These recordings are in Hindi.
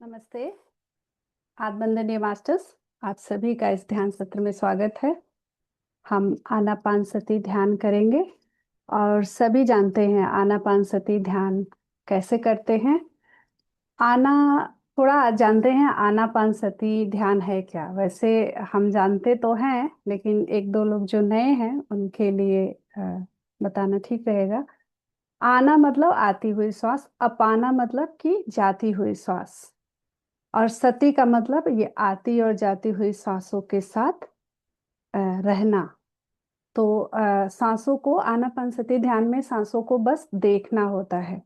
नमस्ते। आत्मवंदनीय मास्टर्स, आप सभी का इस ध्यान सत्र में स्वागत है। हम आनापानसति ध्यान करेंगे और सभी जानते हैं आनापानसति ध्यान कैसे करते हैं। आना थोड़ा जानते हैं आनापानसति ध्यान है क्या। वैसे हम जानते तो हैं, लेकिन एक दो लोग जो नए हैं उनके लिए बताना ठीक रहेगा। आना मतलब आती हुई श्वास, अपाना मतलब कि जाती हुई श्वास, और सती का मतलब ये आती और जाती हुई सांसों के साथ रहना। तो सांसों को आनापानसति ध्यान में सांसों को बस देखना होता है।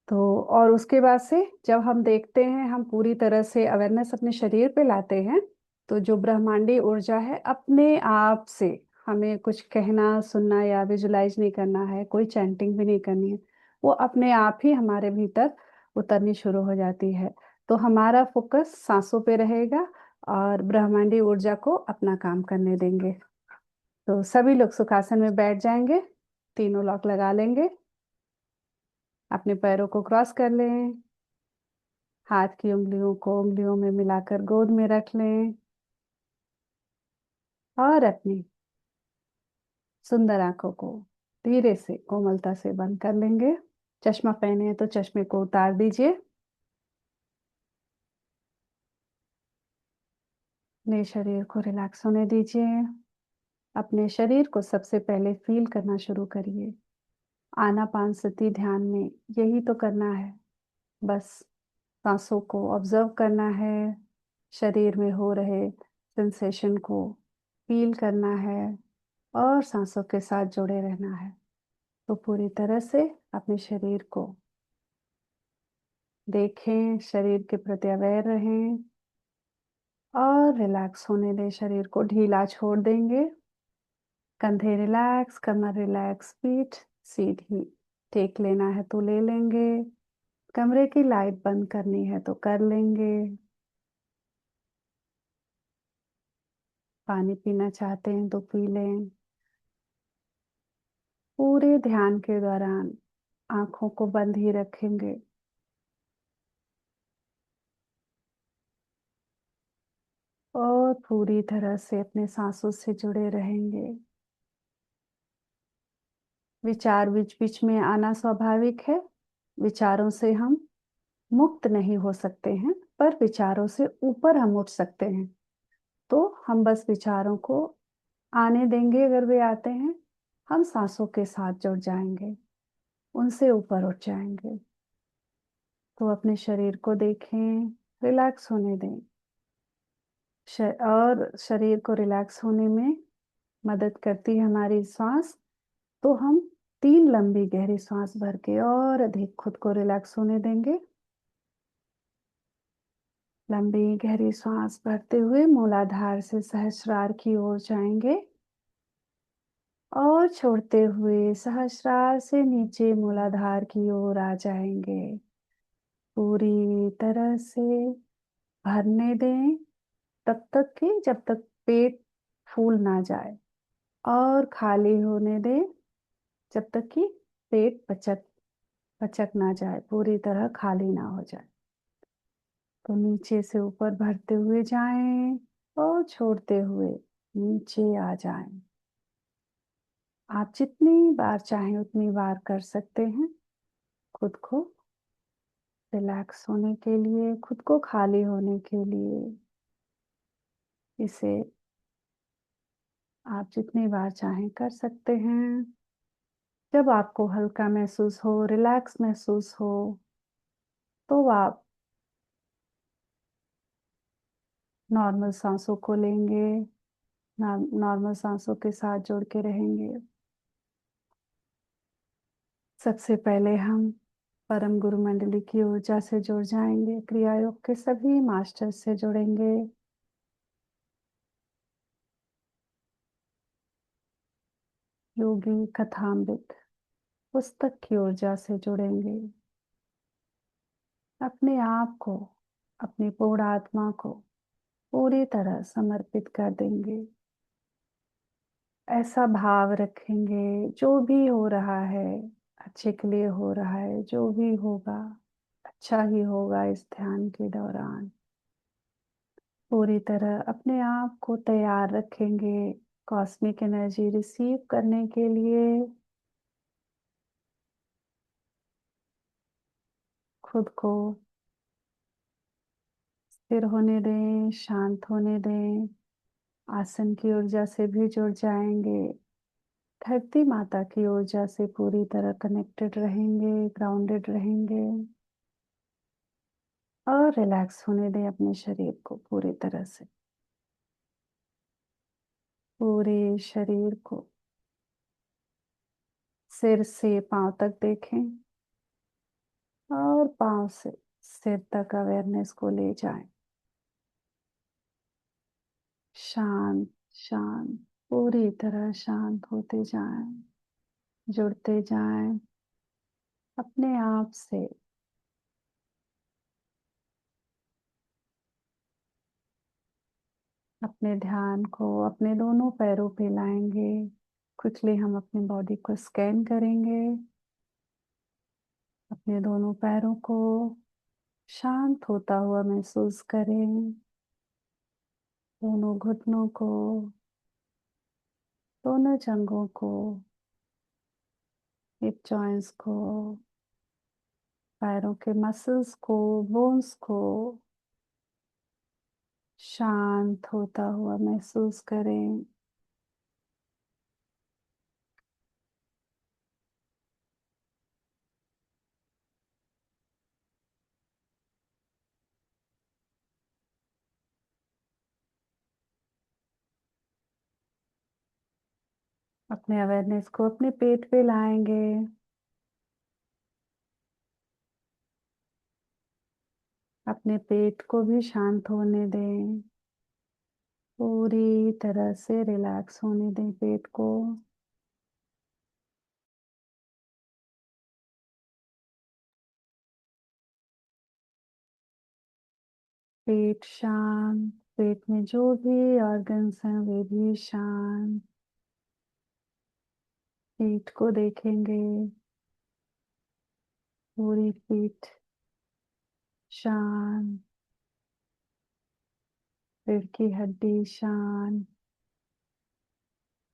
तो और उसके बाद से जब हम देखते हैं, हम पूरी तरह से अवेयरनेस अपने शरीर पे लाते हैं, तो जो ब्रह्मांडीय ऊर्जा है अपने आप से, हमें कुछ कहना सुनना या विजुलाइज नहीं करना है, कोई चैंटिंग भी नहीं करनी है, वो अपने आप ही हमारे भीतर उतरनी शुरू हो जाती है। तो हमारा फोकस सांसों पे रहेगा और ब्रह्मांडीय ऊर्जा को अपना काम करने देंगे। तो सभी लोग सुखासन में बैठ जाएंगे, तीनों लॉक लगा लेंगे, अपने पैरों को क्रॉस कर लें, हाथ की उंगलियों को उंगलियों में मिलाकर गोद में रख लें और अपनी सुंदर आंखों को धीरे से कोमलता से बंद कर लेंगे। चश्मा पहने हैं तो चश्मे को उतार दीजिए। अपने शरीर को रिलैक्स होने दीजिए। अपने शरीर को सबसे पहले फील करना शुरू करिए। आनापानसति ध्यान में यही तो करना है, बस सांसों को ऑब्जर्व करना है, शरीर में हो रहे सेंसेशन को फील करना है और सांसों के साथ जुड़े रहना है। तो पूरी तरह से अपने शरीर को देखें, शरीर के प्रति अवेयर रहें और रिलैक्स होने दें। शरीर को ढीला छोड़ देंगे। कंधे रिलैक्स, कमर रिलैक्स, पीठ सीधी। टेक लेना है तो ले लेंगे, कमरे की लाइट बंद करनी है तो कर लेंगे। पानी पीना चाहते हैं तो पी लें। पूरे ध्यान के दौरान आंखों को बंद ही रखेंगे और पूरी तरह से अपने सांसों से जुड़े रहेंगे। विचार बीच बीच में आना स्वाभाविक है। विचारों से हम मुक्त नहीं हो सकते हैं, पर विचारों से ऊपर हम उठ सकते हैं। तो हम बस विचारों को आने देंगे। अगर वे आते हैं, हम सांसों के साथ जुड़ जाएंगे, उनसे ऊपर उठ जाएंगे। तो अपने शरीर को देखें, रिलैक्स होने दें। और शरीर को रिलैक्स होने में मदद करती है हमारी सांस। तो हम 3 लंबी गहरी सांस भर के और अधिक खुद को रिलैक्स होने देंगे। लंबी गहरी सांस भरते हुए मूलाधार से सहस्रार की ओर जाएंगे और छोड़ते हुए सहस्रार से नीचे मूलाधार की ओर आ जाएंगे। पूरी तरह से भरने दें तब तक कि जब तक पेट फूल ना जाए, और खाली होने दें जब तक कि पेट पचक पचक ना जाए, पूरी तरह खाली ना हो जाए। तो नीचे से ऊपर भरते हुए जाएं और छोड़ते हुए नीचे आ जाएं। आप जितनी बार चाहें उतनी बार कर सकते हैं। खुद को रिलैक्स होने के लिए, खुद को खाली होने के लिए इसे आप जितनी बार चाहें कर सकते हैं। जब आपको हल्का महसूस हो, रिलैक्स महसूस हो, तो आप नॉर्मल सांसों को लेंगे, नॉर्मल सांसों के साथ जुड़ के रहेंगे। सबसे पहले हम परम गुरु मंडली की ऊर्जा से जुड़ जाएंगे, क्रिया योग के सभी मास्टर से जुड़ेंगे। योगी कथामृत पुस्तक की ऊर्जा से जुड़ेंगे। अपने आप को, अपनी पूर्ण आत्मा को पूरी तरह समर्पित कर देंगे। ऐसा भाव रखेंगे जो भी हो रहा है अच्छे के लिए हो रहा है, जो भी होगा अच्छा ही होगा इस ध्यान के दौरान। पूरी तरह अपने आप को तैयार रखेंगे कॉस्मिक एनर्जी रिसीव करने के लिए। खुद को स्थिर होने दें, शांत होने दें। आसन की ऊर्जा से भी जुड़ जाएंगे। धरती माता की ऊर्जा से पूरी तरह कनेक्टेड रहेंगे, ग्राउंडेड रहेंगे। और रिलैक्स होने दें अपने शरीर को पूरी तरह से। पूरे शरीर को सिर से पांव तक देखें और पांव से सिर तक अवेयरनेस को ले जाएं। शांत शांत, पूरी तरह शांत होते जाएं, जुड़ते जाएं अपने आप से। अपने ध्यान को अपने दोनों पैरों पे लाएंगे। क्विकली हम अपनी बॉडी को स्कैन करेंगे। अपने दोनों पैरों को शांत होता हुआ महसूस करें। दोनों घुटनों को, दोनों जंघों को, हिप जॉइंट्स को, पैरों के मसल्स को, बोन्स को शांत होता हुआ महसूस करें। अपने अवेयरनेस को अपने पेट पे लाएंगे। अपने पेट को भी शांत होने दें। पूरी तरह से रिलैक्स होने दें पेट को। पेट शांत, पेट में जो भी ऑर्गन्स हैं वे भी शांत। पीठ को देखेंगे। पूरी पीठ शांत, रीढ़ की हड्डी शांत,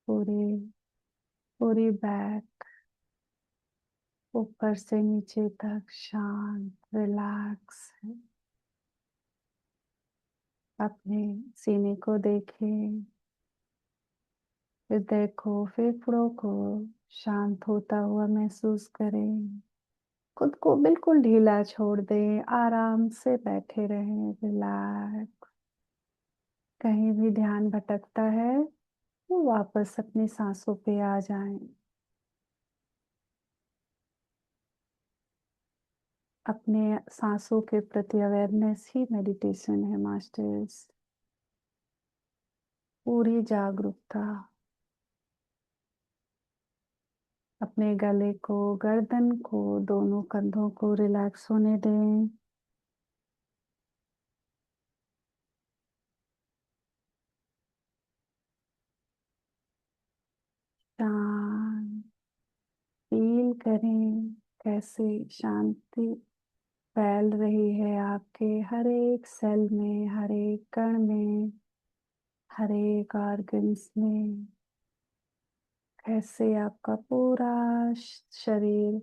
पूरे पूरी बैक ऊपर से नीचे तक शांत, रिलैक्स है। अपने सीने को देखें, हृदय को, फेफड़ों को शांत होता हुआ महसूस करें। खुद को बिल्कुल ढीला छोड़ दें, आराम से बैठे रहें, रिलैक्स। कहीं भी ध्यान भटकता है वो वापस अपनी सांसों पे आ जाएं। अपने सांसों के प्रति अवेयरनेस ही मेडिटेशन है मास्टर्स। पूरी जागरूकता। अपने गले को, गर्दन को, दोनों कंधों को रिलैक्स होने दें। शांत फील करें कैसे शांति फैल रही है आपके हर एक सेल में, हर एक कण में, हर एक ऑर्गन्स में। कैसे आपका पूरा शरीर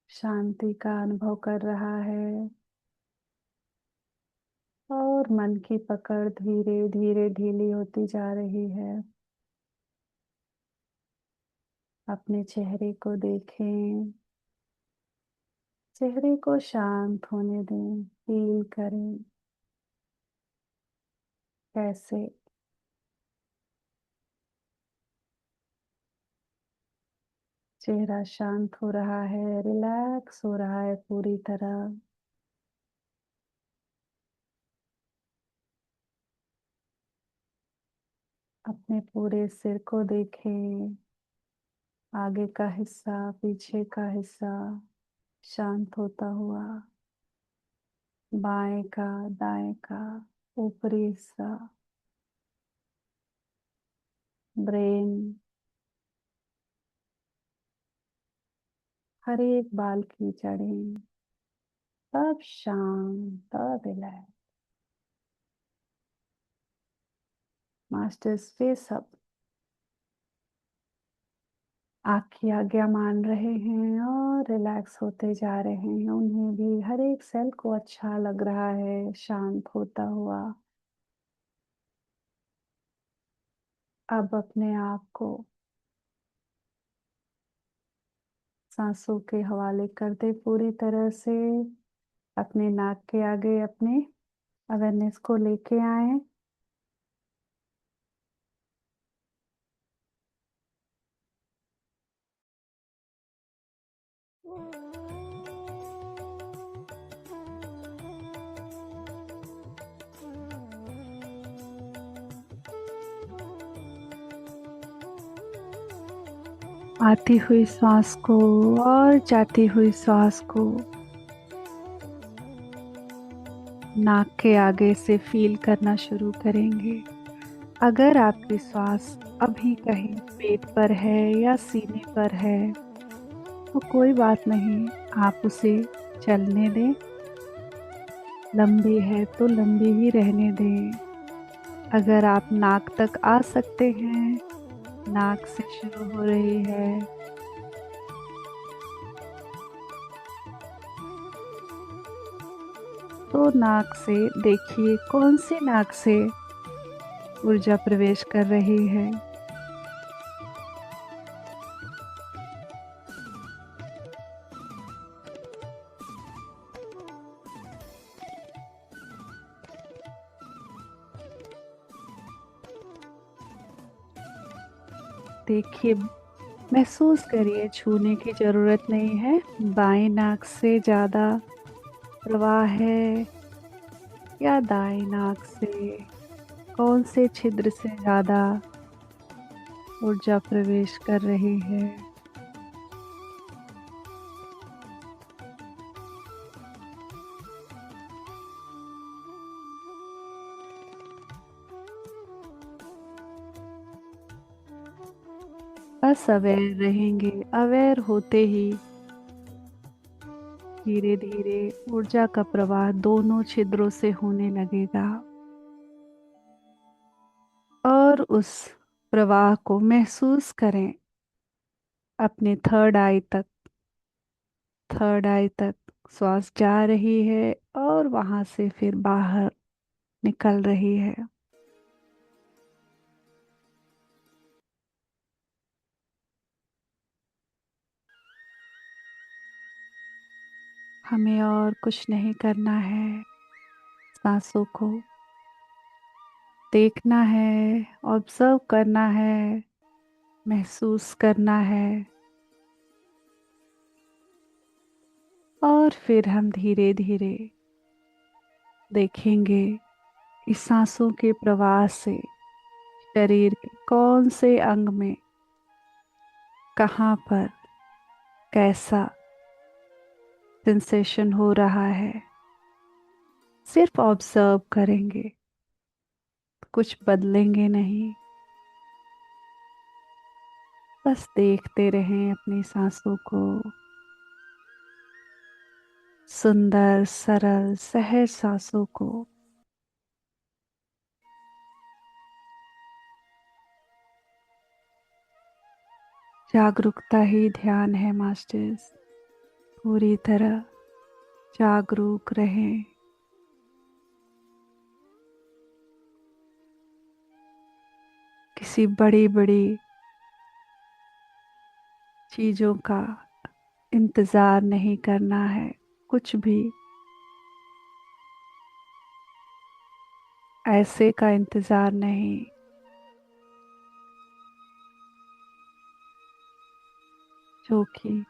शांति का अनुभव कर रहा है और मन की पकड़ धीरे धीरे ढीली होती जा रही है। अपने चेहरे को देखें, चेहरे को शांत होने दें, फील करें कैसे चेहरा शांत हो रहा है, रिलैक्स हो रहा है पूरी तरह। अपने पूरे सिर को देखें, आगे का हिस्सा, पीछे का हिस्सा शांत होता हुआ, बाएं का, दाएं का, ऊपरी हिस्सा, ब्रेन, हर एक बाल की जड़ें तब शांत, तब रिलैक्स। मास्टर्स वे सब आपकी आज्ञा मान रहे हैं और रिलैक्स होते जा रहे हैं। उन्हें भी हर एक सेल को अच्छा लग रहा है शांत होता हुआ। अब अपने आप को सांसों के हवाले कर दे पूरी तरह से। अपने नाक के आगे अपने अवेयरनेस को लेके आए। आती हुई श्वास को और जाती हुई श्वास को नाक के आगे से फील करना शुरू करेंगे। अगर आपकी श्वास अभी कहीं पेट पर है या सीने पर है तो कोई बात नहीं, आप उसे चलने दें। लंबी है तो लंबी ही रहने दें। अगर आप नाक तक आ सकते हैं, नाक से शुरू हो रही है, तो नाक से देखिए कौन सी नाक से ऊर्जा प्रवेश कर रही है। देखिए, महसूस करिए, छूने की जरूरत नहीं है। बाएं नाक से ज्यादा प्रवाह है या दाएं नाक से, कौन से छिद्र से ज्यादा ऊर्जा प्रवेश कर रही है। बस अवेयर रहेंगे। अवेयर होते ही धीरे धीरे ऊर्जा का प्रवाह दोनों छिद्रों से होने लगेगा और उस प्रवाह को महसूस करें अपने थर्ड आई तक। थर्ड आई तक श्वास जा रही है और वहां से फिर बाहर निकल रही है। हमें और कुछ नहीं करना है। सांसों को देखना है, ऑब्जर्व करना है, महसूस करना है और फिर हम धीरे धीरे देखेंगे कि सांसों के प्रवाह से शरीर के कौन से अंग में, कहाँ पर, कैसा सेंसेशन हो रहा है। सिर्फ ऑब्जर्व करेंगे, कुछ बदलेंगे नहीं। बस देखते रहें अपनी सांसों को। सुंदर, सरल, सहज सांसों को। जागरूकता ही ध्यान है मास्टर्स। पूरी तरह जागरूक रहें। किसी बड़ी बड़ी चीजों का इंतजार नहीं करना है। कुछ भी ऐसे का इंतजार नहीं। जो कि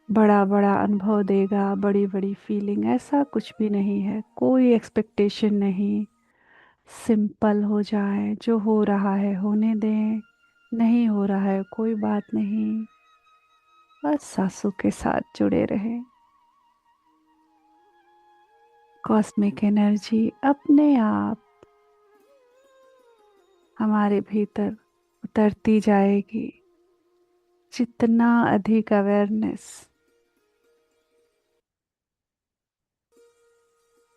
बड़ा बड़ा अनुभव देगा, बड़ी बड़ी फीलिंग, ऐसा कुछ भी नहीं है। कोई एक्सपेक्टेशन नहीं। सिंपल हो जाए, जो हो रहा है होने दें। नहीं हो रहा है कोई बात नहीं। बस सांसों के साथ जुड़े रहें। कॉस्मिक एनर्जी अपने आप हमारे भीतर उतरती जाएगी। जितना अधिक अवेयरनेस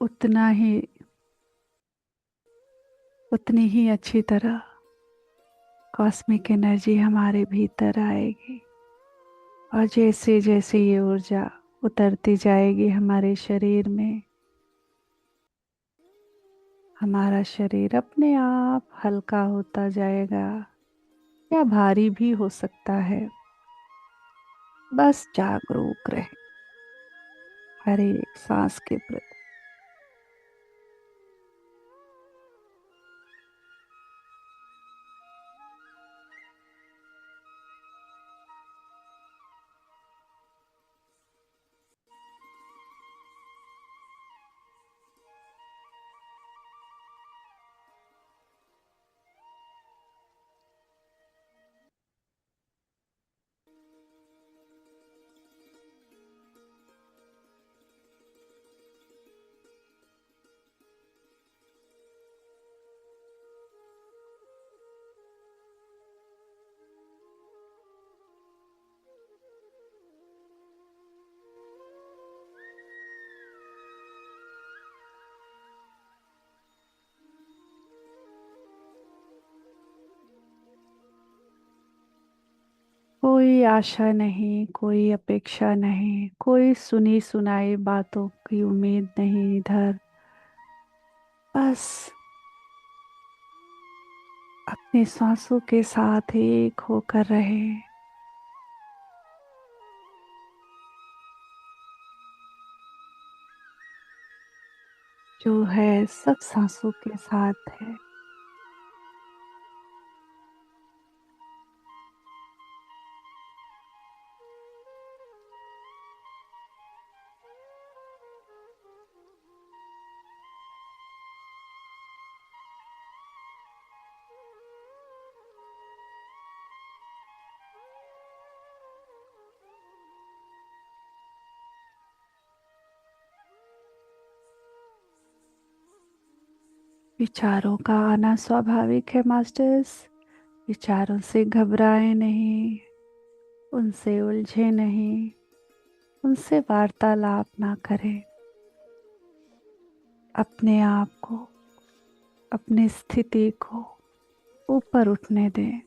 उतना ही उतनी ही अच्छी तरह कॉस्मिक एनर्जी हमारे भीतर आएगी। और जैसे जैसे ये ऊर्जा उतरती जाएगी हमारे शरीर में, हमारा शरीर अपने आप हल्का होता जाएगा, या भारी भी हो सकता है। बस जागरूक रहे हर एक सांस के प्रति। कोई आशा नहीं, कोई अपेक्षा नहीं, कोई सुनी सुनाई बातों की उम्मीद नहीं इधर। बस अपनी सांसों के साथ एक होकर रहे। जो है सब सांसों के साथ है। विचारों का आना स्वाभाविक है मास्टर्स। विचारों से घबराए नहीं, उनसे उलझे नहीं, उनसे वार्तालाप ना करें। अपने आप को, अपनी स्थिति को ऊपर उठने दें।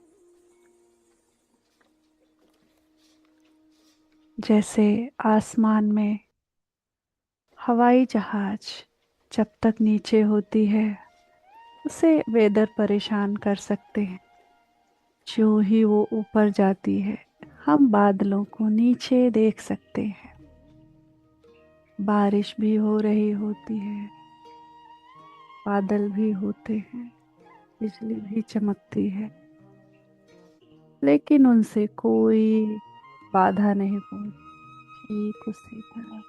जैसे आसमान में हवाई जहाज जब तक नीचे होती है उसे वेदर परेशान कर सकते हैं। जो ही वो ऊपर जाती है हम बादलों को नीचे देख सकते हैं। बारिश भी हो रही होती है, बादल भी होते हैं, बिजली भी चमकती है, लेकिन उनसे कोई बाधा नहीं पहुंचती। ठीक उसी तरह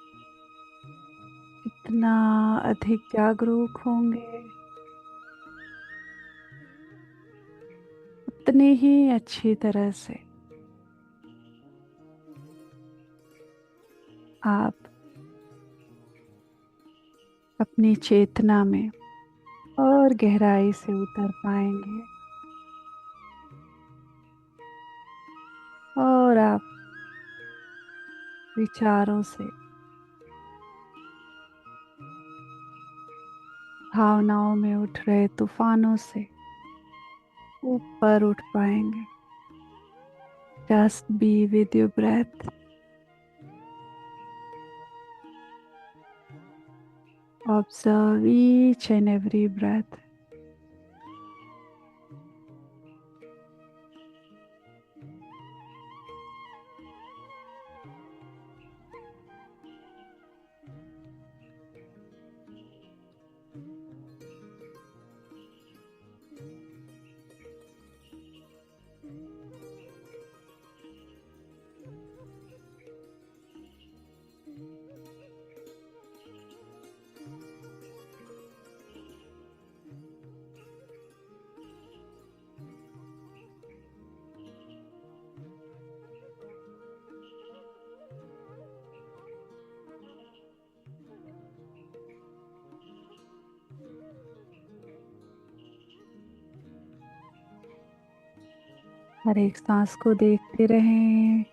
इतना अधिक जागरूक होंगे, उतनी ही अच्छी तरह से आप अपनी चेतना में और गहराई से उतर पाएंगे। और आप विचारों से, भावनाओं में उठ रहे तूफानों से ऊपर उठ पाएंगे। Just be with your breath. Observe each and every breath. हर एक सांस को देखते रहें।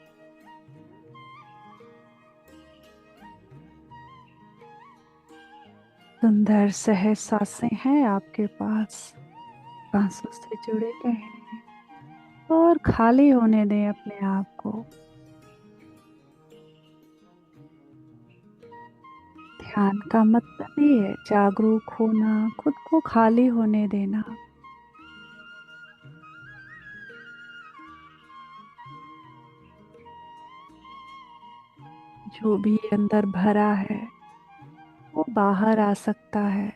सुंदर सहज सांसें हैं आपके पास। सांसों से जुड़े रहें और खाली होने दें अपने आप को। ध्यान का मतलब ही है जागरूक होना, खुद को खाली होने देना। जो भी अंदर भरा है वो बाहर आ सकता है,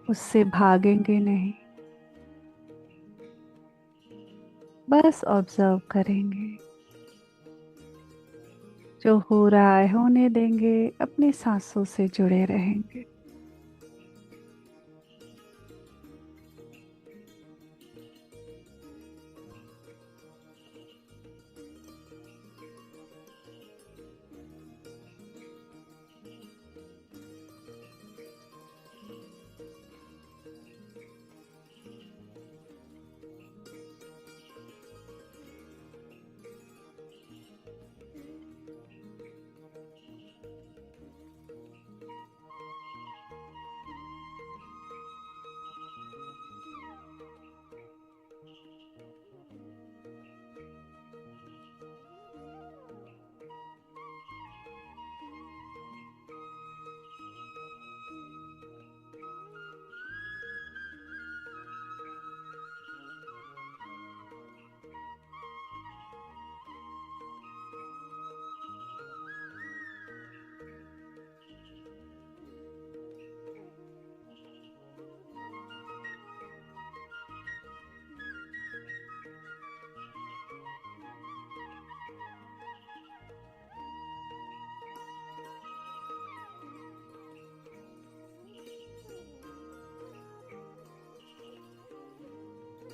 उससे भागेंगे नहीं, बस ऑब्जर्व करेंगे। जो हो रहा है होने देंगे, अपनी सांसों से जुड़े रहेंगे।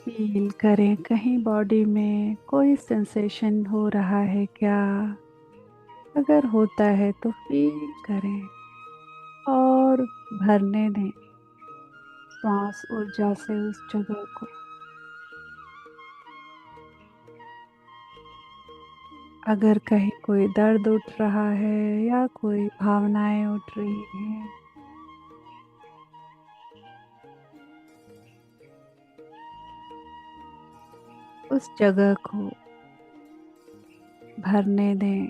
फील करें कहीं बॉडी में कोई सेंसेशन हो रहा है क्या। अगर होता है तो फील करें और भरने दें श्वास ऊर्जा से उस जगह को। अगर कहीं कोई दर्द उठ रहा है या कोई भावनाएं उठ रही हैं, उस जगह को भरने दें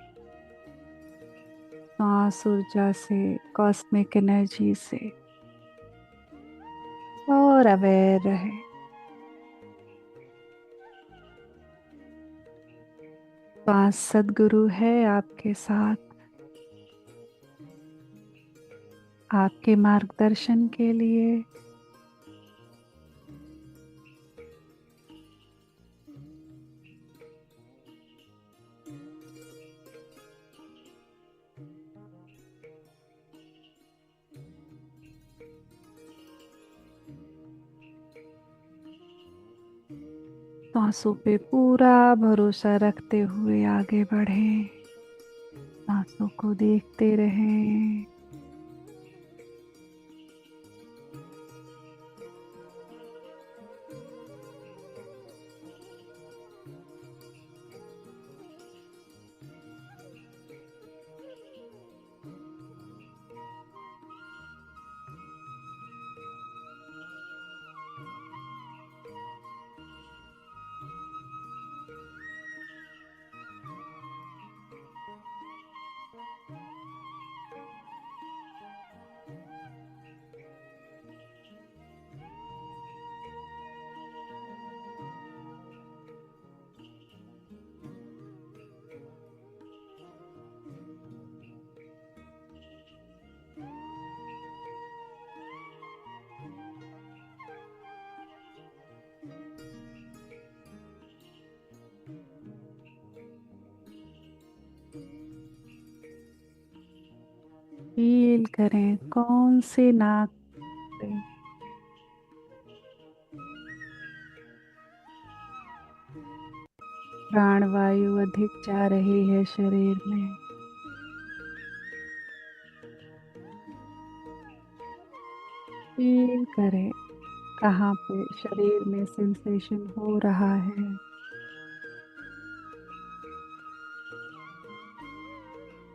श्वास ऊर्जा से, कॉस्मिक एनर्जी से, और अवेयर रहे। श्वास सद्गुरु है आपके साथ, आपके मार्गदर्शन के लिए। सांसों पे पूरा भरोसा रखते हुए आगे बढ़ें। सांसों को देखते रहें। फील करें कौन सी नाक से प्राणवायु अधिक जा रही है शरीर में। फील करें कहाँ पे शरीर में सेंसेशन हो रहा है।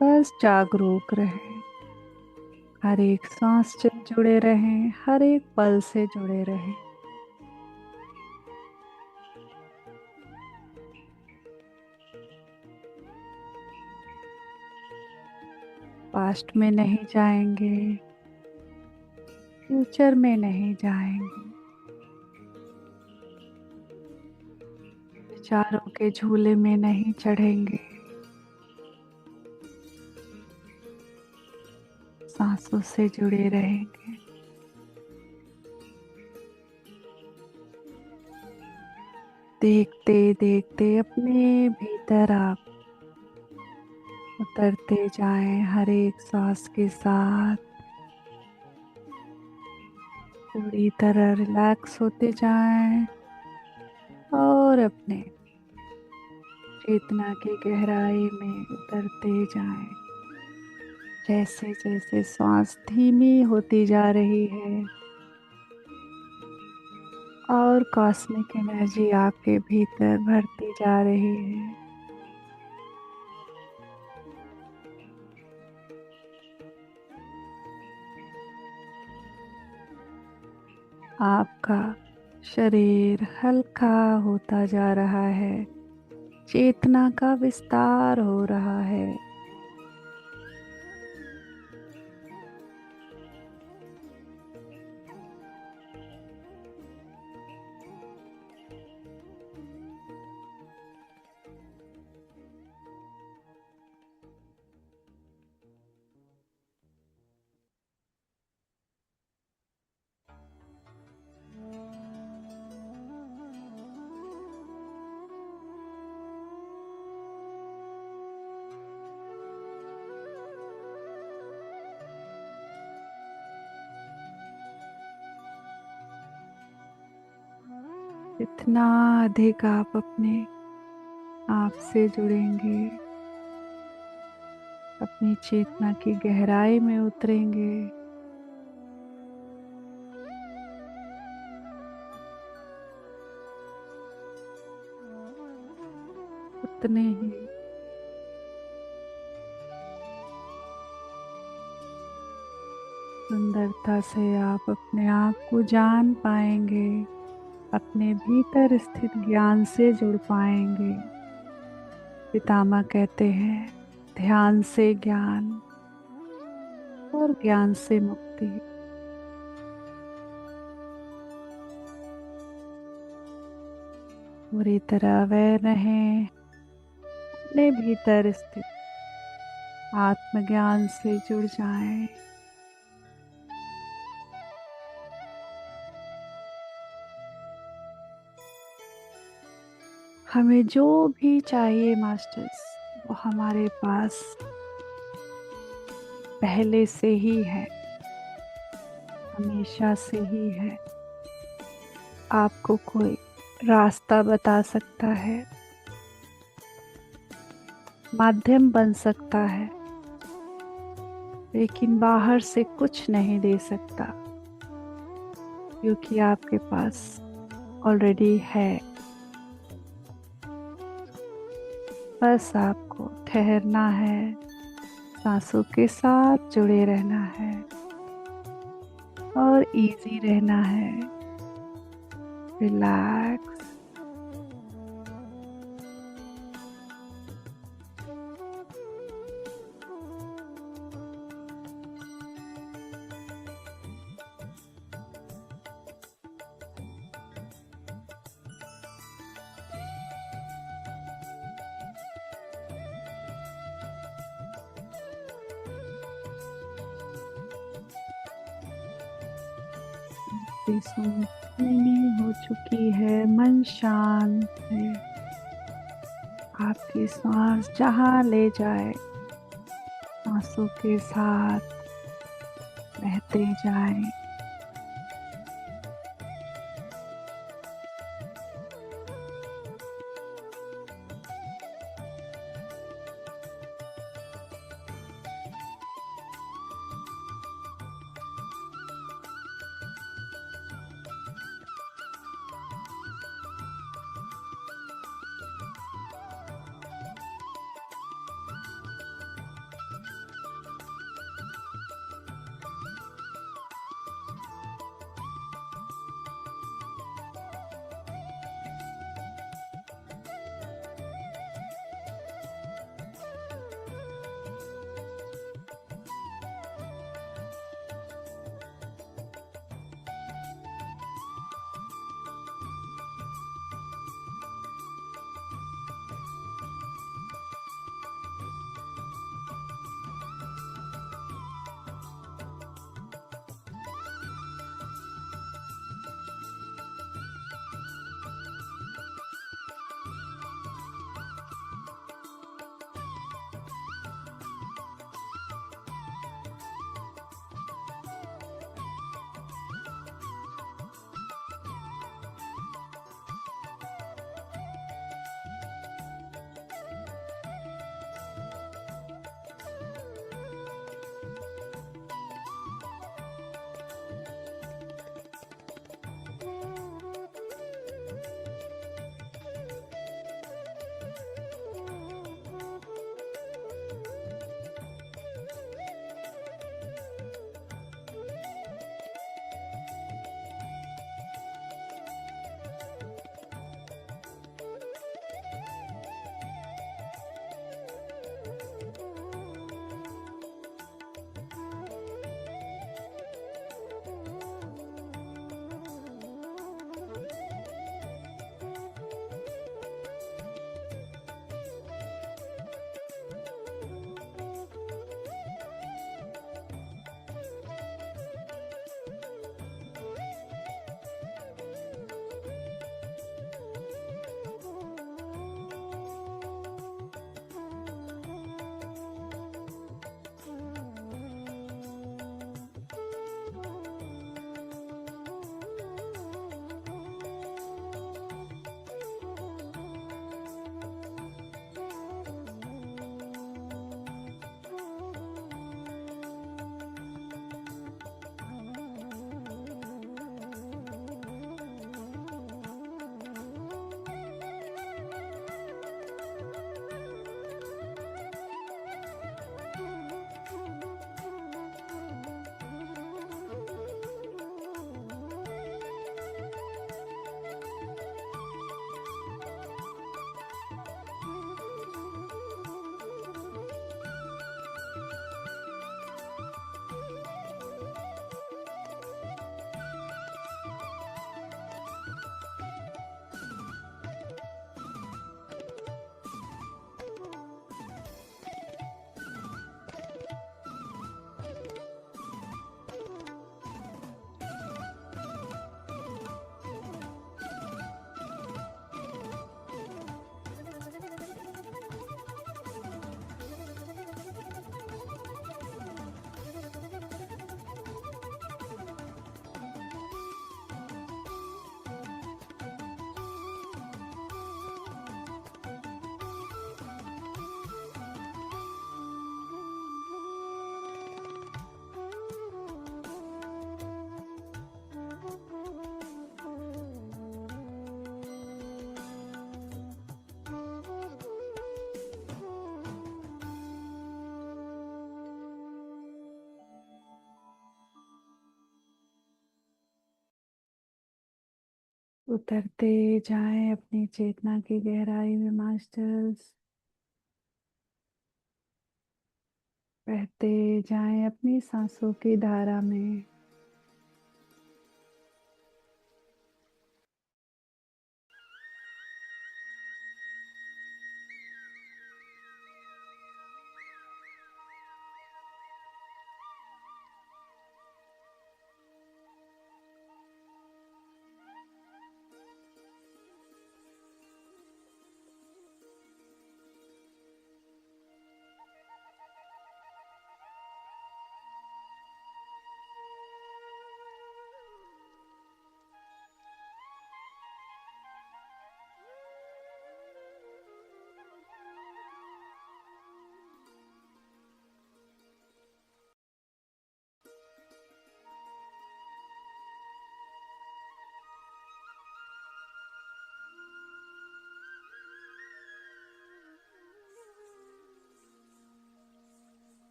बस बस जागरूक रहें, हर एक सांस से जुड़े रहें, हर एक पल से जुड़े रहें। पास्ट में नहीं जाएंगे, फ्यूचर में नहीं जाएंगे, विचारों के झूले में नहीं चढ़ेंगे, सांसों से जुड़े रहेंगे। देखते देखते अपने भीतर आप उतरते जाएं, हर एक सांस के साथ पूरी तरह रिलैक्स होते जाएं और अपने चेतना की गहराई में उतरते जाएं। जैसे जैसे सांस धीमी होती जा रही है और कॉस्मिक एनर्जी आपके भीतर भरती जा रही है, आपका शरीर हल्का होता जा रहा है, चेतना का विस्तार हो रहा है। जितना अधिक आप अपने आप से जुड़ेंगे, अपनी चेतना की गहराई में उतरेंगे, उतने ही सुंदरता से आप अपने आप को जान पाएंगे, अपने भीतर स्थित ज्ञान से जुड़ पाएंगे। पितामह कहते हैं, ध्यान से ज्ञान और ज्ञान से मुक्ति। पूरी तरह अवेयर रहें, अपने भीतर स्थित आत्मज्ञान से जुड़ जाएं। हमें जो भी चाहिए मास्टर्स, वो हमारे पास पहले से ही है, हमेशा से ही है। आपको कोई रास्ता बता सकता है, माध्यम बन सकता है, लेकिन बाहर से कुछ नहीं दे सकता, क्योंकि आपके पास ऑलरेडी है। बस आपको ठहरना है, सांसों के साथ जुड़े रहना है और इजी रहना है। रिलैक्स। नहीं हो चुकी है, मन शांत है। आपकी सांस जहाँ ले जाए, सांसों के साथ बहते जाएं। उतरते जाएं अपनी चेतना की गहराई में मास्टर्स। बहते जाएं अपनी सांसों की धारा में।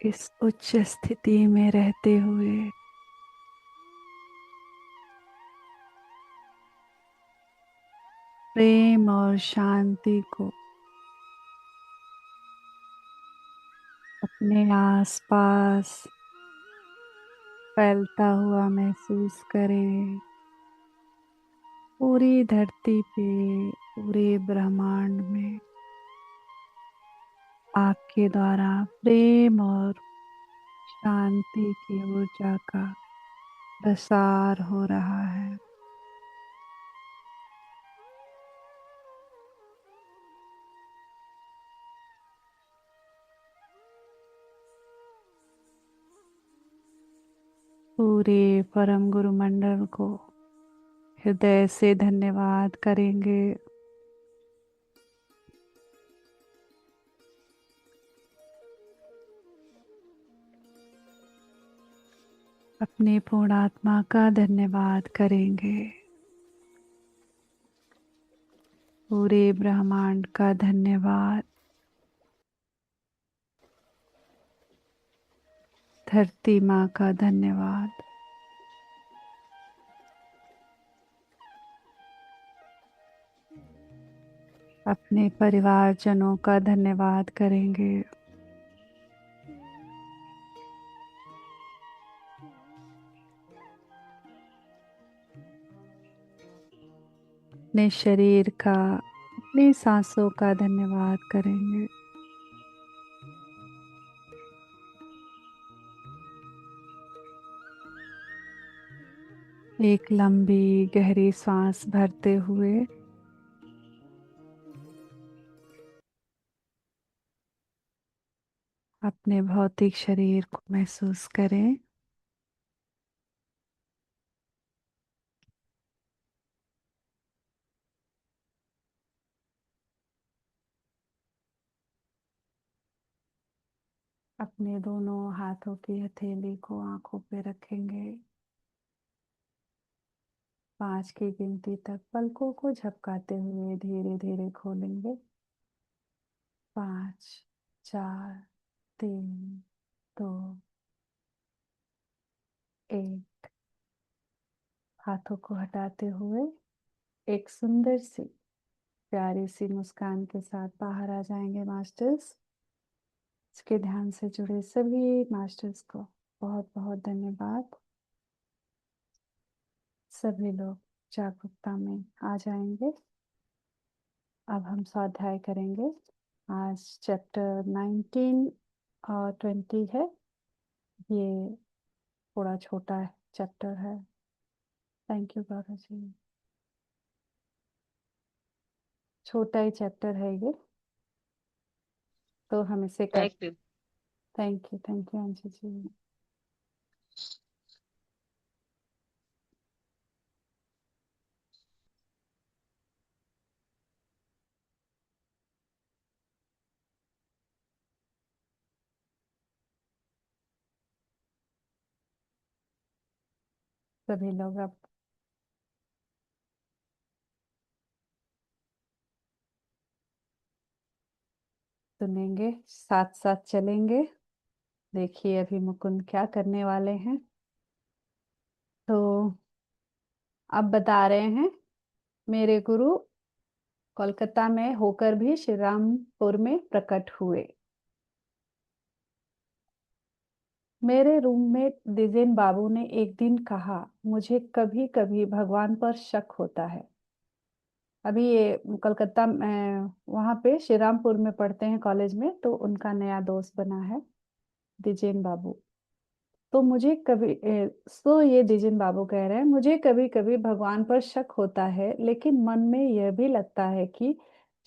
इस उच्च स्थिति में रहते हुए प्रेम और शांति को अपने आसपास फैलता हुआ महसूस करें। पूरी धरती पे, पूरे ब्रह्मांड में आपके द्वारा प्रेम और शांति की ऊर्जा का प्रसार हो रहा है। पूरे परम गुरु मंडल को हृदय से धन्यवाद करेंगे। अपने पूर्ण आत्मा का धन्यवाद करेंगे। पूरे ब्रह्मांड का धन्यवाद। धरती माँ का धन्यवाद। अपने परिवारजनों का धन्यवाद करेंगे। अपने शरीर का, अपनी सांसों का धन्यवाद करेंगे। एक लंबी गहरी सांस भरते हुए अपने भौतिक शरीर को महसूस करें। अपने दोनों हाथों की हथेली को आंखों पे रखेंगे। 5 की गिनती तक पलकों को झपकाते हुए धीरे धीरे खोलेंगे। 5, 4, 3, 2, 1। हाथों को हटाते हुए एक सुंदर सी प्यारी सी मुस्कान के साथ बाहर आ जाएंगे मास्टर्स। इसके ध्यान से जुड़े सभी मास्टर्स को बहुत बहुत धन्यवाद। सभी लोग जागरूकता में आ जाएंगे। अब हम स्वाध्याय करेंगे। आज चैप्टर 19 और 20 है। ये थोड़ा छोटा चैप्टर है। Thank you Gaurav ji. छोटा ही चैप्टर है ये, तो हम इसे कर। Thank you. थैंक यू अंशी जी। सभी लोग अब सुनेंगे, साथ साथ चलेंगे। देखिए अभी मुकुंद क्या करने वाले हैं। तो अब बता रहे हैं, मेरे गुरु कोलकाता में होकर भी श्री रामपुर में प्रकट हुए। मेरे रूममेट दिजेन बाबू ने एक दिन कहा, मुझे कभी कभी भगवान पर शक होता है। अभी ये कोलकाता में वहाँ पे श्री रामपुर में पढ़ते हैं कॉलेज में, तो उनका नया दोस्त बना है दिजेन बाबू। तो मुझे कभी सो ये दिजिन बाबू कह रहे हैं, मुझे कभी कभी भगवान पर शक होता है, लेकिन मन में यह भी लगता है कि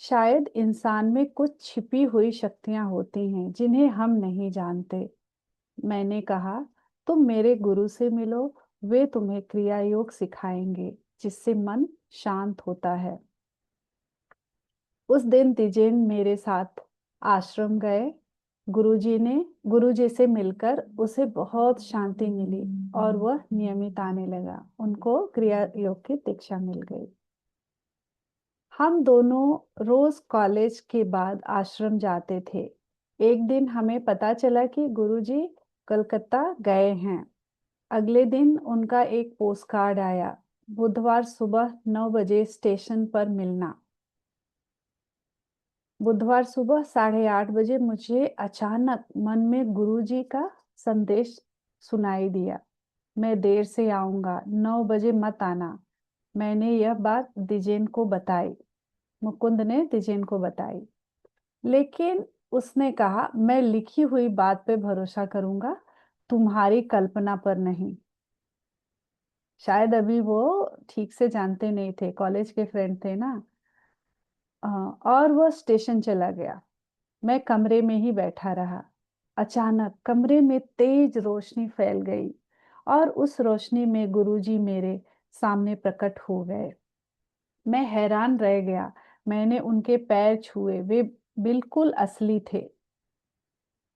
शायद इंसान में कुछ छिपी हुई शक्तियां होती हैं जिन्हें हम नहीं जानते। मैंने कहा, तुम मेरे गुरु से मिलो, वे तुम्हें क्रिया योग सिखाएंगे जिससे मन शांत होता है। उस दिन तिजेन मेरे साथ आश्रम गए। गुरुजी से मिलकर उसे बहुत शांति मिली और वह नियमित आने लगा। उनको क्रिया योग की दीक्षा मिल गई। हम दोनों रोज कॉलेज के बाद आश्रम जाते थे। एक दिन हमें पता चला कि गुरुजी कलकत्ता गए हैं। अगले दिन उनका एक पोस्ट कार्ड आया, बुधवार सुबह 9 बजे स्टेशन पर मिलना। बुधवार सुबह 8:30 बजे मुझे अचानक मन में गुरुजी का संदेश सुनाई दिया, मैं देर से आऊंगा, 9 बजे मत आना। मैंने यह बात दिजेन को बताई। मुकुंद ने दिजेन को बताई, लेकिन उसने कहा, मैं लिखी हुई बात पे भरोसा करूंगा, तुम्हारी कल्पना पर नहीं। शायद अभी वो ठीक से जानते नहीं थे, कॉलेज के फ्रेंड थे ना। और वह स्टेशन चला गया। मैं कमरे में ही बैठा रहा। अचानक कमरे में तेज रोशनी फैल गई और उस रोशनी में गुरुजी मेरे सामने प्रकट हो गए। मैं हैरान रह गया। मैंने उनके पैर छुए, वे बिल्कुल असली थे।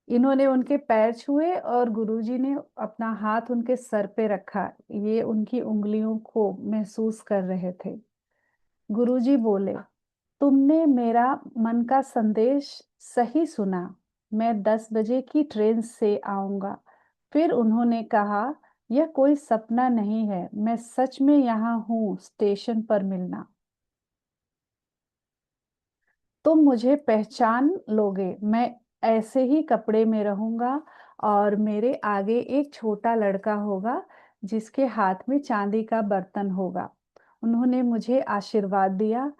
इन्होंने उनके पैर छुए और गुरुजी ने अपना हाथ उनके सर पे रखा। ये उनकी उंगलियों को महसूस कर रहे थे। गुरुजी बोले, तुमने मेरा मन का संदेश सही सुना। मैं 10 बजे की ट्रेन से आऊंगा। फिर उन्होंने कहा, यह कोई सपना नहीं है, मैं सच में यहाँ हूँ, स्टेशन पर मिलना। तुम मुझे पहचान लोगे। मैं ऐसे ही कपड़े में रहूंगा और मेरे आगे एक छोटा लड़का होगा जिसके हाथ में चांदी का बर्तन होगा। उन्होंने मुझे आशीर्वाद दिया।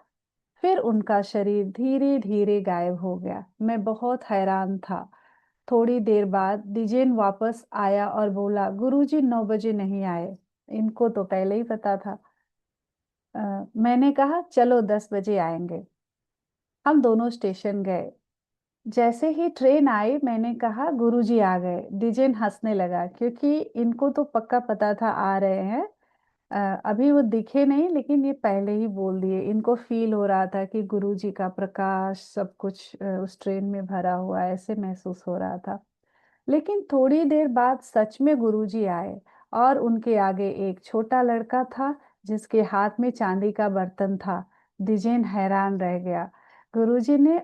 फिर उनका शरीर धीरे धीरे गायब हो गया। मैं बहुत हैरान था। थोड़ी देर बाद दिजेन वापस आया और बोला, गुरुजी 9 बजे नहीं आए। इनको तो पहले ही पता था। मैंने कहा, चलो 10 बजे आएंगे। हम दोनों स्टेशन गए। जैसे ही ट्रेन आई मैंने कहा, गुरुजी आ गए। दिजेन हंसने लगा क्योंकि इनको तो पक्का पता था आ रहे हैं। अभी वो दिखे नहीं लेकिन ये पहले ही बोल दिए। इनको फील हो रहा था कि गुरुजी का प्रकाश सब कुछ उस ट्रेन में भरा हुआ है, ऐसे महसूस हो रहा था। लेकिन थोड़ी देर बाद सच में गुरुजी आए और उनके आगे एक छोटा लड़का था जिसके हाथ में चांदी का बर्तन था। दिजेन हैरान रह गया। गुरुजी ने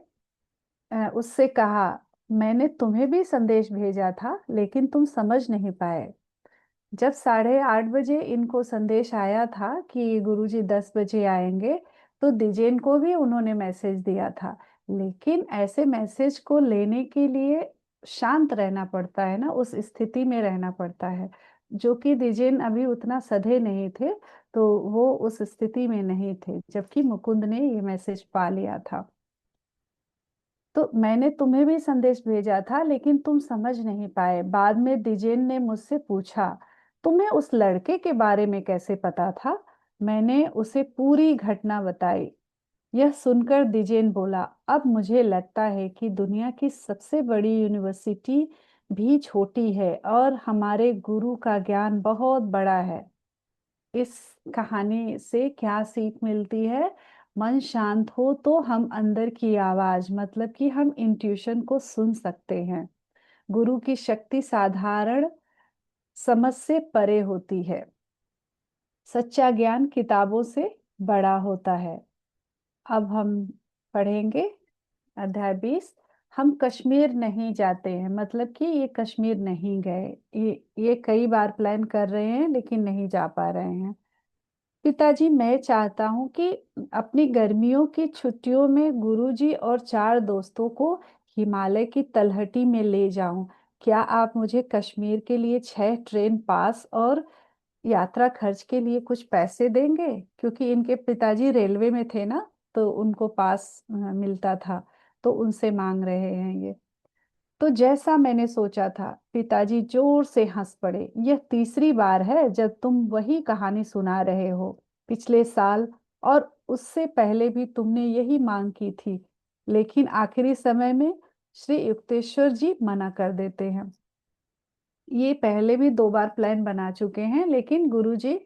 उससे कहा, मैंने तुम्हें भी संदेश भेजा था लेकिन तुम समझ नहीं पाए। जब 8:30 बजे इनको संदेश आया था कि गुरुजी 10 बजे आएंगे, तो दिजेन को भी उन्होंने मैसेज दिया था। लेकिन ऐसे मैसेज को लेने के लिए शांत रहना पड़ता है ना, उस स्थिति में रहना पड़ता है, जो कि दिजेन अभी उतना सधे नहीं थे। तो वो उस स्थिति में नहीं थे, जबकि मुकुंद ने ये मैसेज पा लिया था। तो मैंने तुम्हें भी संदेश भेजा था लेकिन तुम समझ नहीं पाए। बाद में दिजेन ने मुझसे पूछा, तुम्हें उस लड़के के बारे में कैसे पता था? मैंने उसे पूरी घटना बताई। यह सुनकर दिजेन बोला, अब मुझे लगता है कि दुनिया की सबसे बड़ी यूनिवर्सिटी भी छोटी है और हमारे गुरु का ज्ञान बहुत बड़ा है। इस कहानी से क्या सीख मिलती है? मन शांत हो तो हम अंदर की आवाज, मतलब कि हम इंट्यूशन को सुन सकते हैं। गुरु की शक्ति साधारण समझ से परे होती है। सच्चा ज्ञान किताबों से बड़ा होता है। अब हम पढ़ेंगे अध्याय 20। हम कश्मीर नहीं जाते हैं, मतलब कि ये कश्मीर नहीं गए। ये कई बार प्लान कर रहे हैं लेकिन नहीं जा पा रहे हैं। पिताजी, मैं चाहता हूँ कि अपनी गर्मियों की छुट्टियों में गुरुजी और 4 दोस्तों को हिमालय की तलहटी में ले जाऊं। क्या आप मुझे कश्मीर के लिए 6 ट्रेन पास और यात्रा खर्च के लिए कुछ पैसे देंगे? क्योंकि इनके पिताजी रेलवे में थे ना, तो उनको पास मिलता था, तो उनसे मांग रहे हैं ये। तो जैसा मैंने सोचा था। पिताजी जोर से हंस पड़े। यह तीसरी बार है जब तुम वही कहानी सुना रहे हो। पिछले साल और उससे पहले भी तुमने यही मांग की थी, लेकिन आखिरी समय में श्री युक्तेश्वर जी मना कर देते हैं। ये पहले भी 2 बार प्लान बना चुके हैं लेकिन गुरुजी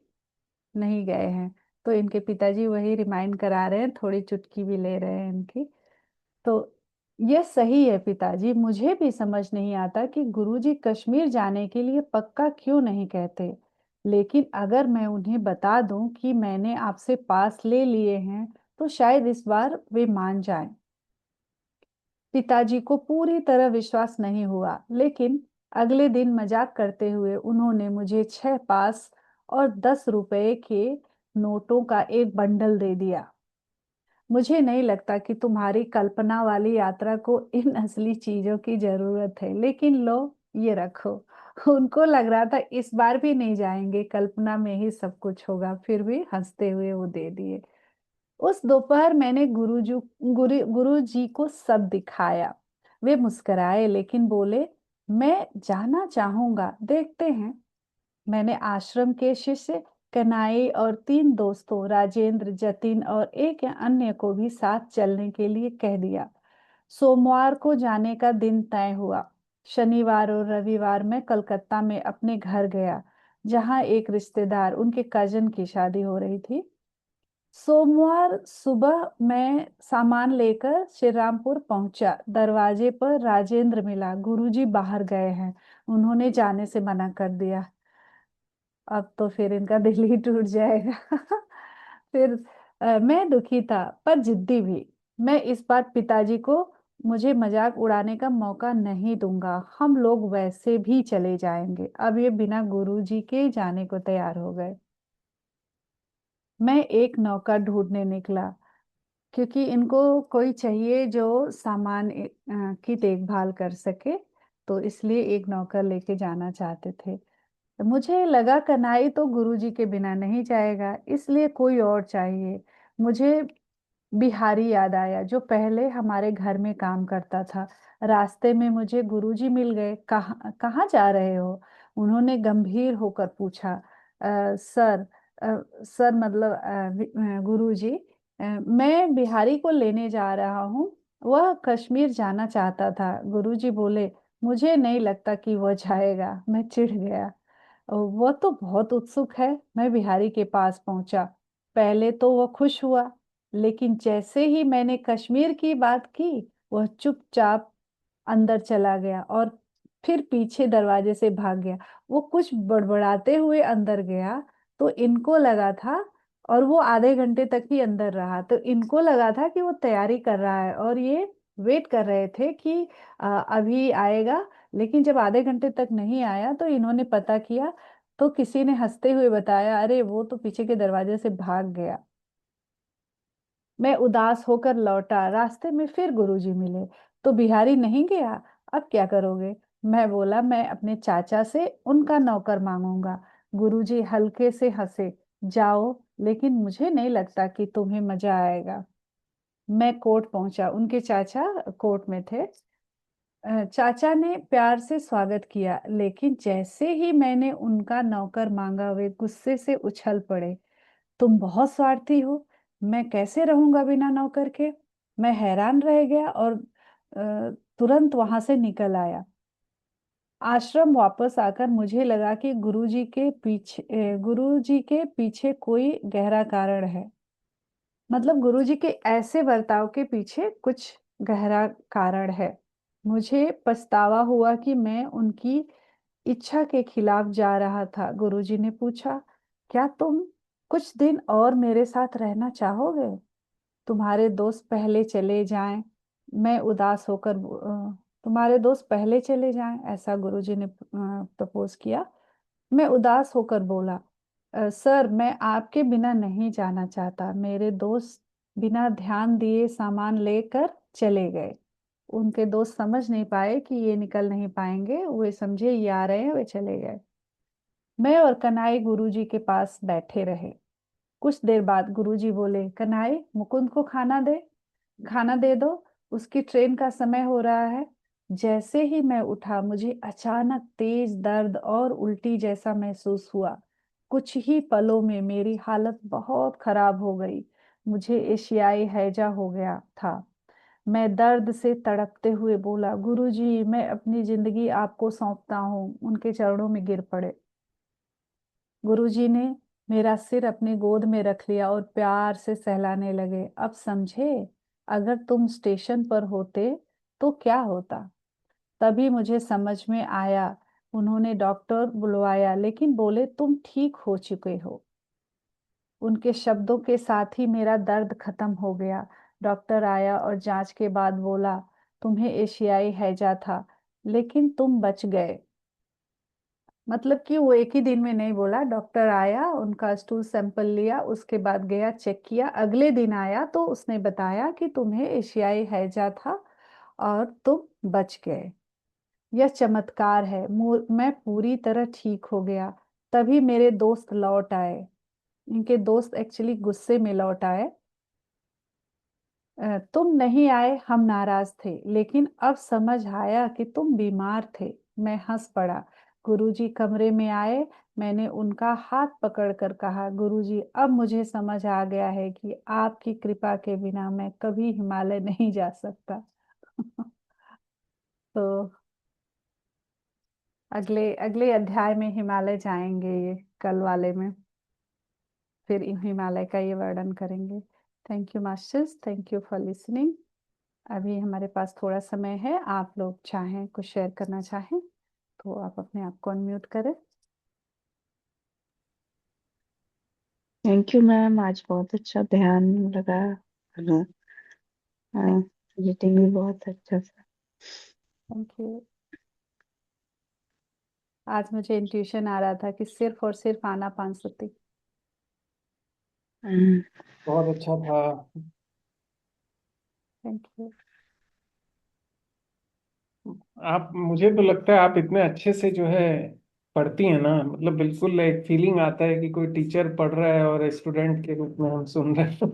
नहीं गए हैं। तो इनके पिताजी वही रिमाइंड करा रहे हैं, थोड़ी चुटकी भी ले रहे हैं इनकी। तो यह सही है पिताजी, मुझे भी समझ नहीं आता कि गुरुजी कश्मीर जाने के लिए पक्का क्यों नहीं कहते। लेकिन अगर मैं उन्हें बता दूं कि मैंने आपसे पास ले लिए हैं, तो शायद इस बार वे मान जाएं। पिताजी को पूरी तरह विश्वास नहीं हुआ, लेकिन अगले दिन मजाक करते हुए उन्होंने मुझे 6 पास और 10 रुपए के नोटों का एक बंडल दे दिया। मुझे नहीं लगता कि तुम्हारी कल्पना वाली यात्रा को इन असली चीजों की जरूरत है, लेकिन लो, ये रखो। उनको लग रहा था इस बार भी नहीं जाएंगे, कल्पना में ही सब कुछ होगा, फिर भी हंसते हुए वो दे दिए। उस दोपहर मैंने गुरु जी को सब दिखाया। वे मुस्कुराए लेकिन बोले, मैं जाना चाहूंगा, देखते हैं। मैंने आश्रम के शिष्य कनाई और 3 दोस्तों राजेंद्र, जतिन और एक अन्य को भी साथ चलने के लिए कह दिया। सोमवार को जाने का दिन तय हुआ। शनिवार और रविवार में कलकत्ता में अपने घर गया, जहां एक रिश्तेदार, उनके कजन की शादी हो रही थी। सोमवार सुबह मैं सामान लेकर श्री रामपुर पहुंचा। दरवाजे पर राजेंद्र मिला। गुरुजी बाहर गए हैं, उन्होंने जाने से मना कर दिया। अब तो फिर इनका दिल ही टूट जाएगा। फिर मैं दुखी था पर जिद्दी भी। मैं इस बार पिताजी को मुझे मजाक उड़ाने का मौका नहीं दूंगा। हम लोग वैसे भी चले जाएंगे। अब ये बिना गुरुजी के जाने को तैयार हो गए। मैं एक नौकर ढूंढने निकला, क्योंकि इनको कोई चाहिए जो सामान की देखभाल कर सके। तो इसलिए एक नौकर लेके जाना चाहते थे। मुझे लगा कन्हई तो गुरुजी के बिना नहीं जाएगा, इसलिए कोई और चाहिए। मुझे बिहारी याद आया, जो पहले हमारे घर में काम करता था। रास्ते में मुझे गुरुजी मिल गए। कहाँ कहाँ जा रहे हो? उन्होंने गंभीर होकर पूछा। सर, सर मतलब गुरुजी, मैं बिहारी को लेने जा रहा हूँ। वह कश्मीर जाना चाहता था। गुरुजी बोले, मुझे नहीं लगता कि वह जाएगा। मैं चिढ़ गया। वह तो बहुत उत्सुक है। मैं बिहारी के पास पहुंचा। पहले तो वह खुश हुआ, लेकिन जैसे ही मैंने कश्मीर की बात की, वह चुपचाप अंदर चला गया और फिर पीछे दरवाजे से भाग गया। वो कुछ बड़बड़ाते हुए अंदर गया, तो इनको लगा था, और वो आधे घंटे तक ही अंदर रहा, तो इनको लगा था कि वो तैयारी कर रहा है और ये वेट कर रहे थे कि अभी आएगा। लेकिन जब आधे घंटे तक नहीं आया तो इन्होंने पता किया, तो किसी ने हंसते हुए बताया, अरे वो तो पीछे के दरवाजे से भाग गया। मैं उदास होकर लौटा। रास्ते में फिर गुरुजी मिले। तो बिहारी नहीं गया? अब क्या करोगे? मैं बोला, मैं अपने चाचा से उनका नौकर मांगूंगा। गुरुजी हल्के से हंसे। जाओ, लेकिन मुझे नहीं लगता कि तुम्हें मजा आएगा। मैं कोर्ट पहुंचा। उनके चाचा कोर्ट में थे। चाचा ने प्यार से स्वागत किया, लेकिन जैसे ही मैंने उनका नौकर मांगा, वे गुस्से से उछल पड़े। तुम बहुत स्वार्थी हो। मैं कैसे रहूंगा बिना नौकर के? मैं हैरान रह गया और तुरंत वहां से निकल आया। आश्रम वापस आकर मुझे लगा कि गुरुजी के पीछे कोई गहरा कारण है। मतलब गुरुजी के ऐसे बर्ताव के पीछे कुछ गहरा कारण है। मुझे पछतावा हुआ कि मैं उनकी इच्छा के खिलाफ जा रहा था। गुरुजी ने पूछा, क्या तुम कुछ दिन और मेरे साथ रहना चाहोगे? तुम्हारे दोस्त पहले चले जाएं। मैं उदास होकर तुम्हारे दोस्त पहले चले जाएं, ऐसा गुरुजी ने प्रपोज किया। मैं उदास होकर बोला, सर, मैं आपके बिना नहीं जाना चाहता। मेरे दोस्त बिना ध्यान दिए सामान लेकर चले गए। उनके दोस्त समझ नहीं पाए कि ये निकल नहीं पाएंगे। वे समझे ये आ रहे हैं, वे चले गए। मैं और कन्हई गुरुजी के पास बैठे रहे। कुछ देर बाद गुरुजी बोले, कन्हई, मुकुंद को खाना दे दो। उसकी ट्रेन का समय हो रहा है। जैसे ही मैं उठा, मुझे अचानक तेज दर्द और उल्टी जैसा महसूस हुआ। कुछ ही पलों में मेरी हालत बहुत खराब हो गई। मुझे एशियाई हैजा हो गया था। मैं दर्द से तड़पते हुए बोला, गुरुजी, मैं अपनी जिंदगी आपको सौंपता हूँ। उनके चरणों में गिर पड़े। गुरुजी ने मेरा सिर अपनी गोद में रख लिया और प्यार से सहलाने लगे। अब समझे, अगर तुम स्टेशन पर होते तो क्या होता? तभी मुझे समझ में आया। उन्होंने डॉक्टर बुलवाया, लेकिन बोले तुम ठीक हो चुके हो। उनके शब्दों के साथ ही मेरा दर्द खत्म हो गया। डॉक्टर आया और जांच के बाद बोला, तुम्हें एशियाई हैजा था, लेकिन तुम बच गए। मतलब कि वो एक ही दिन में नहीं बोला। डॉक्टर आया, उनका स्टूल सैंपल लिया, उसके बाद गया चेक किया। अगले दिन आया तो उसने बताया कि तुम्हें एशियाई हैजा था और तुम बच गए। यह चमत्कार है। मैं पूरी तरह ठीक हो गया। तभी मेरे दोस्त लौट आए। इनके दोस्त एक्चुअली गुस्से में लौट आए। तुम नहीं आए, हम नाराज थे, लेकिन अब समझ आया कि तुम बीमार थे। मैं हंस पड़ा। गुरुजी कमरे में आए। मैंने उनका हाथ पकड़कर कहा, गुरुजी, अब मुझे समझ आ गया है कि आपकी कृपा के बिना मैं कभी हिमालय नहीं जा सकता। तो अगले अगले अध्याय में हिमालय जाएंगे, ये कल वाले में फिर हिमालय का ये वर्णन करेंगे। Thank you masters, thank you for listening. अभी हमारे पास थोड़ा समय है। आप लोग चाहें कुछ शेयर करना चाहें तो आप अपने आप को अनम्यूट करें। थैंक यू मैम, आज बहुत अच्छा ध्यान लगा। हाँ, रीडिंग भी बहुत अच्छा था। Thank you. आज मुझे इंट्यूशन आ रहा था कि सिर्फ और सिर्फ आनापानसती। हाँ, बहुत अच्छा था। Thank you. आप, मुझे तो लगता है आप इतने अच्छे से जो है पढ़ती हैं ना, मतलब बिल्कुल एक फीलिंग आता है कि कोई टीचर पढ़ रहा है और स्टूडेंट के रूप में हम सुन रहे हैं।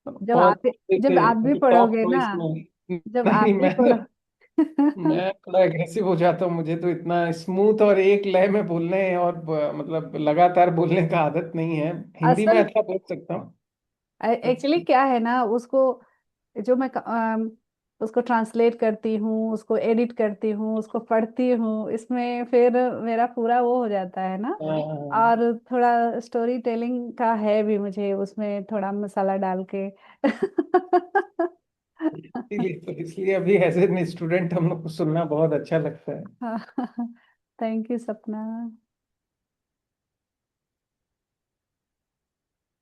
जब आप बहुत जब आप भी एक टॉप पढ़ोगे ना, वॉइस में। जब नहीं आप नहीं, भी पढ़ो। मैं थोड़ा एग्रेसिव हो जाता हूँ। मुझे तो इतना स्मूथ और एक लय में बोलने और मतलब लगातार बोलने का आदत नहीं है। हिंदी में असल अच्छा बोल सकता हूँ। एक्चुअली क्या है ना, उसको जो मैं उसको ट्रांसलेट करती हूँ, उसको एडिट करती हूँ, उसको पढ़ती हूँ, इसमें फिर मेरा पूरा वो हो जाता है ना। हाँ, और थोड़ा स्टोरी टेलिंग का है भी मुझे, उसमें थोड़ा मसाला डाल के। इसलिए अभी एज एन स्टूडेंट हम लोग को सुनना बहुत अच्छा लगता है। थैंक यू सपना।